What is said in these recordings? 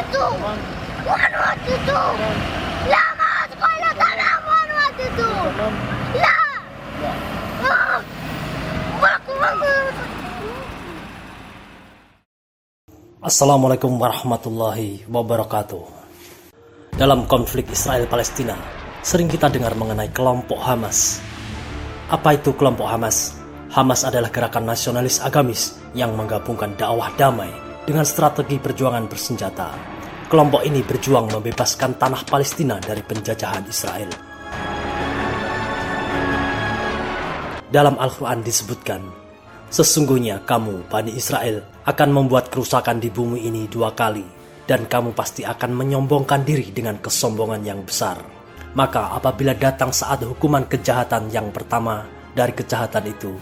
Vanuatu. Vanuatu itu. Lama sekolah tanah Vanuatu itu. La. Assalamualaikum warahmatullahi wabarakatuh. Dalam konflik Israel-Palestina, sering kita dengar mengenai kelompok Hamas. Apa itu kelompok Hamas? Hamas adalah gerakan nasionalis agamis yang menggabungkan dakwah damai dengan strategi perjuangan bersenjata. Kelompok ini berjuang membebaskan tanah Palestina dari penjajahan Israel. Dalam Al-Quran disebutkan, sesungguhnya kamu, Bani Israel, akan membuat kerusakan di bumi ini 2 kali, dan kamu pasti akan menyombongkan diri dengan kesombongan yang besar. Maka apabila datang saat hukuman kejahatan yang pertama dari kejahatan itu,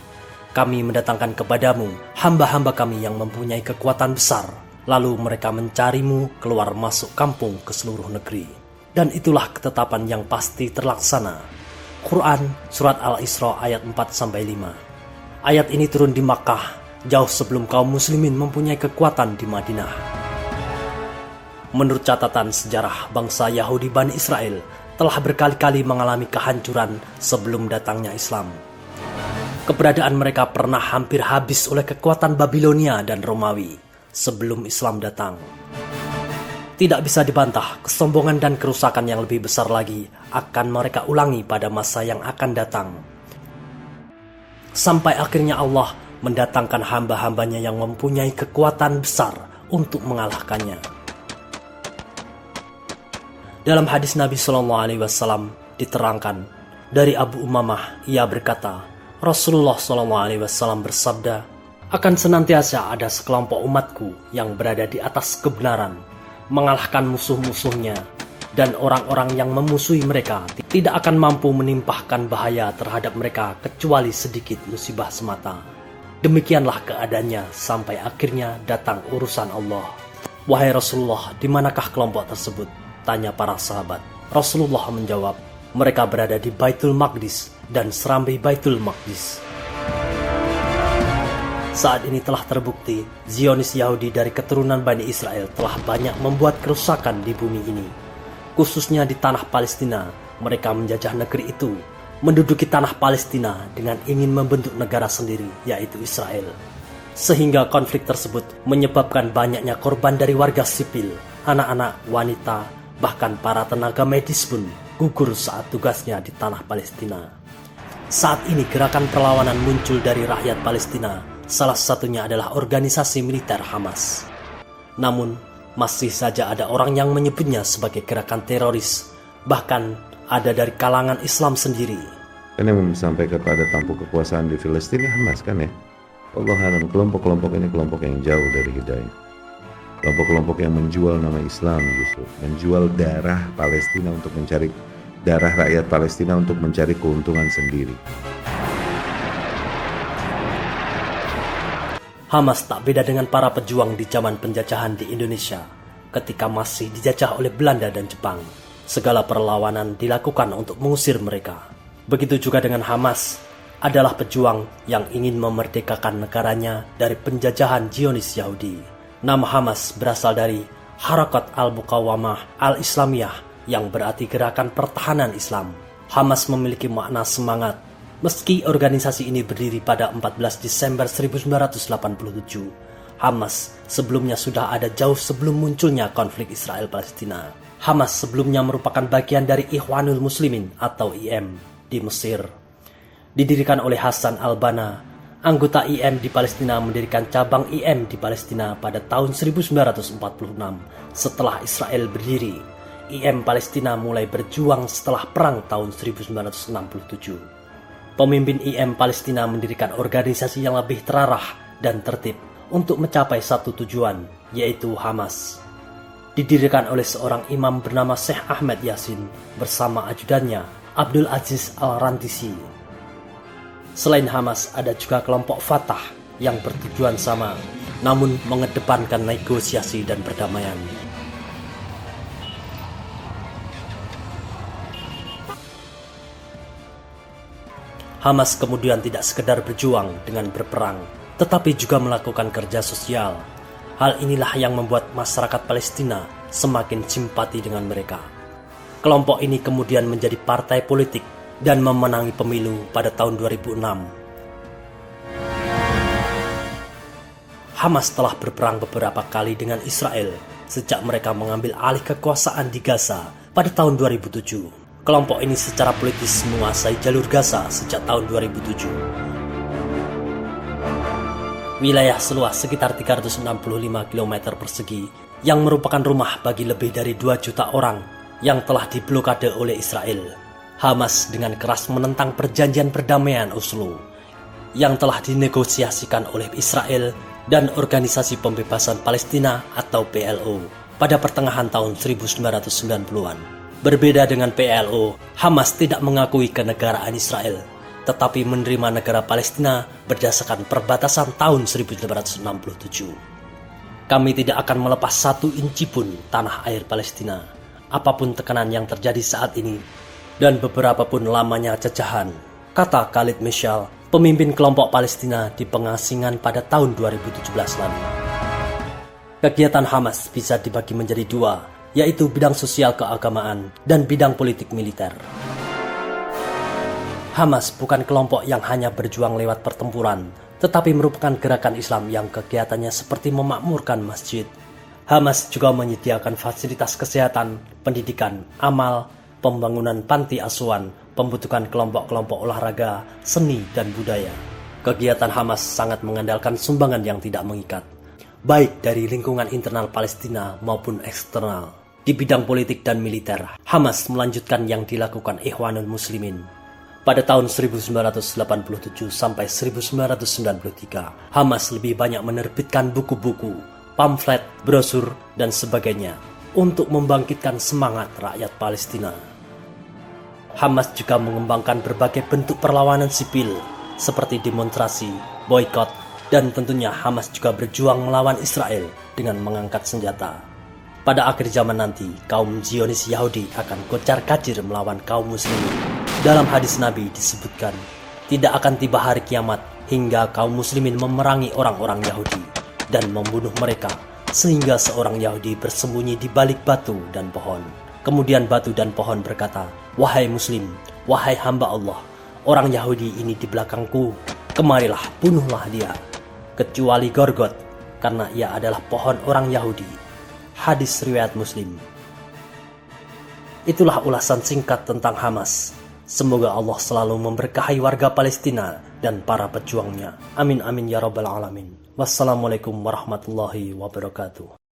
kami mendatangkan kepadamu hamba-hamba kami yang mempunyai kekuatan besar, lalu mereka mencarimu keluar masuk kampung ke seluruh negeri. Dan itulah ketetapan yang pasti terlaksana. Quran Surat Al-Isra ayat 4-5. Ayat ini turun di Makkah, jauh sebelum kaum muslimin mempunyai kekuatan di Madinah. Menurut catatan sejarah, bangsa Yahudi Bani Israel telah berkali-kali mengalami kehancuran sebelum datangnya Islam. Keberadaan mereka pernah hampir habis oleh kekuatan Babilonia dan Romawi sebelum Islam datang. Tidak bisa dibantah, kesombongan dan kerusakan yang lebih besar lagi akan mereka ulangi pada masa yang akan datang. Sampai akhirnya Allah mendatangkan hamba-hambanya yang mempunyai kekuatan besar untuk mengalahkannya. Dalam hadis Nabi SAW diterangkan, dari Abu Umamah, ia berkata, Rasulullah SAW bersabda, akan senantiasa ada sekelompok umatku yang berada di atas kebenaran, mengalahkan musuh-musuhnya, dan orang-orang yang memusuhi mereka tidak akan mampu menimpahkan bahaya terhadap mereka kecuali sedikit musibah semata. Demikianlah keadaannya sampai akhirnya datang urusan Allah. Wahai Rasulullah, di manakah kelompok tersebut? Tanya para sahabat. Rasulullah menjawab, mereka berada di Baitul Maqdis dan serambi Baitul Maqdis. Saat ini telah terbukti, Zionis Yahudi dari keturunan Bani Israel telah banyak membuat kerusakan di bumi ini. Khususnya di tanah Palestina, mereka menjajah negeri itu, menduduki tanah Palestina dengan ingin membentuk negara sendiri, yaitu Israel. Sehingga konflik tersebut menyebabkan banyaknya korban dari warga sipil, anak-anak, wanita, bahkan para tenaga medis pun gugur saat tugasnya di tanah Palestina. Saat ini gerakan perlawanan muncul dari rakyat Palestina, salah satunya adalah organisasi militer Hamas. Namun, masih saja ada orang yang menyebutnya sebagai gerakan teroris, bahkan ada dari kalangan Islam sendiri. Kan yang sampai kepada tampuk kekuasaan di Filistin Hamas kan ya. Allah alam, kelompok-kelompok ini kelompok yang jauh dari hidayah. Kelompok-kelompok yang menjual nama Islam justru, menjual darah Palestina untuk mencari darah rakyat Palestina untuk mencari keuntungan sendiri. Hamas tak beda dengan para pejuang di zaman penjajahan di Indonesia ketika masih dijajah oleh Belanda dan Jepang. Segala perlawanan dilakukan untuk mengusir mereka. Begitu juga dengan Hamas, adalah pejuang yang ingin memerdekakan negaranya dari penjajahan Zionis Yahudi. Nama Hamas berasal dari Harakat Al-Muqawamah Al-Islamiyah yang berarti gerakan pertahanan Islam. Hamas memiliki makna semangat. Meski organisasi ini berdiri pada 14 Desember 1987, Hamas sebelumnya sudah ada jauh sebelum munculnya konflik Israel-Palestina. Hamas sebelumnya merupakan bagian dari Ikhwanul Muslimin atau IM di Mesir. Didirikan oleh Hassan al-Banna, anggota IM di Palestina mendirikan cabang IM di Palestina pada tahun 1946 setelah Israel berdiri. IM Palestina mulai berjuang setelah perang tahun 1967. Pemimpin IM Palestina mendirikan organisasi yang lebih terarah dan tertib untuk mencapai satu tujuan, yaitu Hamas. Didirikan oleh seorang imam bernama Syekh Ahmed Yasin bersama ajudannya Abdul Aziz Al-Rantisi. Selain Hamas, ada juga kelompok Fatah yang bertujuan sama, namun mengedepankan negosiasi dan perdamaian. Hamas kemudian tidak sekedar berjuang dengan berperang, tetapi juga melakukan kerja sosial. Hal inilah yang membuat masyarakat Palestina semakin simpati dengan mereka. Kelompok ini kemudian menjadi partai politik dan memenangi pemilu pada tahun 2006. Hamas telah berperang beberapa kali dengan Israel sejak mereka mengambil alih kekuasaan di Gaza pada tahun 2007. Kelompok ini secara politis menguasai jalur Gaza sejak tahun 2007. Wilayah seluas sekitar 365 km persegi yang merupakan rumah bagi lebih dari 2 juta orang yang telah diblokade oleh Israel. Hamas dengan keras menentang perjanjian perdamaian Oslo yang telah dinegosiasikan oleh Israel dan Organisasi Pembebasan Palestina atau PLO pada pertengahan tahun 1990-an. Berbeda dengan PLO, Hamas tidak mengakui kenegaraan Israel, tetapi menerima negara Palestina berdasarkan perbatasan tahun 1967. Kami tidak akan melepas 1 inci pun tanah air Palestina, apapun tekanan yang terjadi saat ini, dan beberapa pun lamanya jajahan, kata Khalid Meshal, pemimpin kelompok Palestina di pengasingan pada tahun 2017 lalu. Kegiatan Hamas bisa dibagi menjadi 2, yaitu bidang sosial keagamaan dan bidang politik militer. Hamas bukan kelompok yang hanya berjuang lewat pertempuran, tetapi merupakan gerakan Islam yang kegiatannya seperti memakmurkan masjid. Hamas juga menyediakan fasilitas kesehatan, pendidikan, amal, pembangunan panti asuhan, pembentukan kelompok-kelompok olahraga, seni, dan budaya. Kegiatan Hamas sangat mengandalkan sumbangan yang tidak mengikat, baik dari lingkungan internal Palestina maupun eksternal. Di bidang politik dan militer, Hamas melanjutkan yang dilakukan Ikhwanul Muslimin. Pada tahun 1987 sampai 1993, Hamas lebih banyak menerbitkan buku-buku, pamflet, brosur, dan sebagainya untuk membangkitkan semangat rakyat Palestina. Hamas juga mengembangkan berbagai bentuk perlawanan sipil seperti demonstrasi, boikot, dan tentunya Hamas juga berjuang melawan Israel dengan mengangkat senjata. Pada akhir zaman nanti, kaum Zionis Yahudi akan kocar-kacir melawan kaum Muslimin. Dalam hadis Nabi disebutkan, tidak akan tiba hari kiamat hingga kaum Muslimin memerangi orang-orang Yahudi dan membunuh mereka, sehingga seorang Yahudi bersembunyi di balik batu dan pohon. Kemudian batu dan pohon berkata, "Wahai Muslim, wahai hamba Allah, orang Yahudi ini di belakangku, kemarilah bunuhlah dia, kecuali Gorgot, karena ia adalah pohon orang Yahudi." Hadis riwayat Muslim. Itulah ulasan singkat tentang Hamas. Semoga Allah selalu memberkahi warga Palestina dan para pejuangnya. Amin amin ya rabbal alamin. Wassalamualaikum warahmatullahi wabarakatuh.